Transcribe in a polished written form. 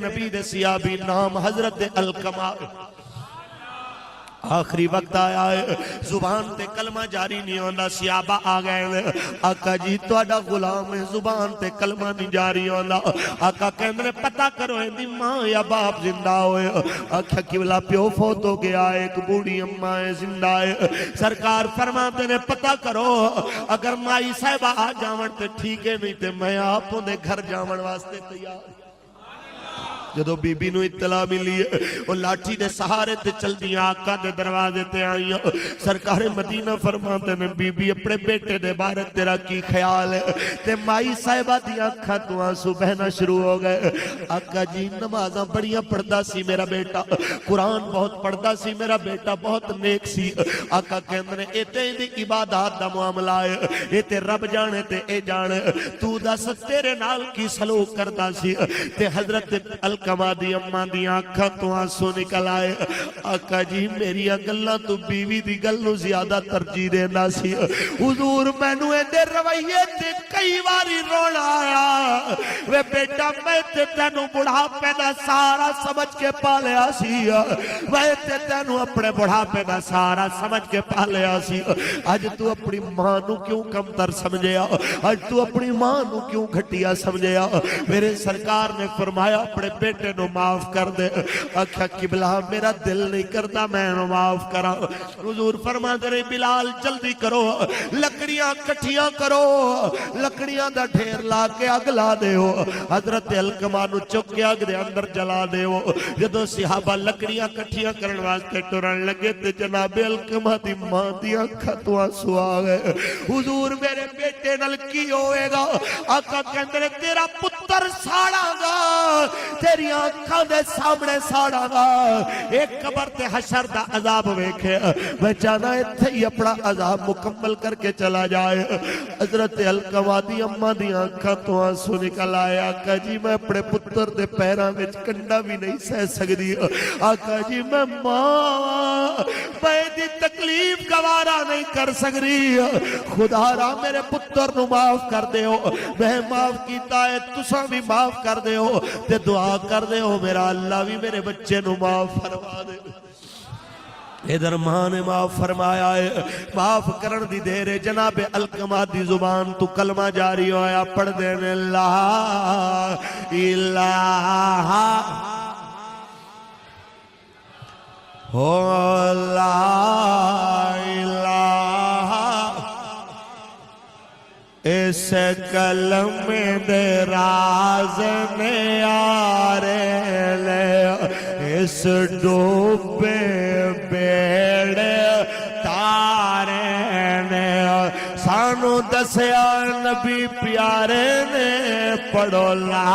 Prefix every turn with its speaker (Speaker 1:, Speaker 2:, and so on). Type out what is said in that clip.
Speaker 1: نبی دے صحابی نام حضرت علقمہ آخری وقت آیا ہے زبان تے کلمہ جاری نہیں ہوندہ صحابہ آ گئے ہیں آقا جی تواڈا غلام ہے زبان تے کلمہ نہیں جاری ہوندہ آقا کہندے پتہ کرو دی ماں یا باپ زندہ ہوئے آقا قبلہ پیو فوت ہو گیا ایک بوڑھی اماں ہے زندہ ہے سرکار فرماتے نے پتہ کرو اگر مائی صاحبہ آ جاون تے ٹھیک ہے نہیں تے میں آپ دے گھر جاون واسطے تیار جدو بی بی نو اطلاع ملی ہے وہ لاٹھی دے سہارے تے چل دیا آقا دے دروازے تے آئیاں سرکار مدینہ فرماتے نے بی بی اپنے بیٹے دے بارک تیرا کی خیال ہے تے مائی صاحبہ دی آنکھاں تو آنسو بہنا شروع ہو گئے آقا جی نمازاں بڑیاں پڑھدا سی میرا بیٹا قرآن بہت پڑھدا سی میرا بیٹا بہت نیک سی آقا کہندے نے اے تے دی عبادات دا معاملہ ہے اے تے رب جانے تے اے جانے تو دس تیرے نال کی سلوک کردا سی تے حضرت علقمہ دی اماں دی آنکھاں تو آنسو نکل آئے آقا جی میری گلاں تو بیوی دی گلوں زیادہ ترجیح دینا سی حضور مینوں دے رویے تے کئی واری رونا آیا وے بیٹا میں تے تینوں بڑھاپے دا سارا سمجھ کے پالیا سی وے تے تینوں اپنے بڑھاپے دا سارا سمجھ کے پالیا سی آج تو اپنی ماں نو کیوں کم تر سمجھیا آج تو اپنی ماں نو کیوں گھٹیا سمجھیا میرے سرکار نے فرمایا اپنے بیٹے نو معاف کر دے آکھا قبلہ میرا دل نہیں کرتا میں نو معاف کرا حضور فرما دے رہے بلال جلدی کرو لکڑیاں کٹھیاں کرو لکڑیاں دا ڈھیر لا کے اگ لا دے ہو حضرت علقمہ نو چک کے اگ دے اندر جلا دے ہو جدو صحابہ لکڑیاں کٹھیاں کرن واسطے ٹرن لگے تے جناب علقمہ دی ماں دی آنکھاں تو آنسو آ گئے حضور میرے بیٹے نال کی ہوئے گا آقا کہندے تیرا پتر ساڑا گا تیری آنکھاں دے سامنے ساڑا گا ایک قبر تے حشر دا عذاب ویکھے میں چاہنا اتھے ہی اپنا عذاب مکمل کر کے چلا جائے حضرت علقمہ دی اماں دی آنکھاں تو آنسو نکل آئے آقا جی میں اپنے پتر دے پیراں وچ کنڈا بھی نہیں سہ سکدی آقا جی میں ماں میں دی تکلیف گوارا نہیں کر سکدی خدا را میرے پتر نو معاف کر دے ہو میں معاف کیتا ہے تساں بھی معاف کر دے ہو تے دعا کر دے ہو میرا اللہ بھی میرے بچے نو معاف فرما دے ادھر ماں نے معاف فرمایا ہے معاف کرن دی دیر جناب علقمہ دی زبان تو کلمہ جاری ہویا پڑھ دینے لا الہ لا الہ اس کلمے دے راز نے آرے لے اس ڈوبے بیڑے تارے نے سانو دسیا نبی پیارے نے پڑھو لا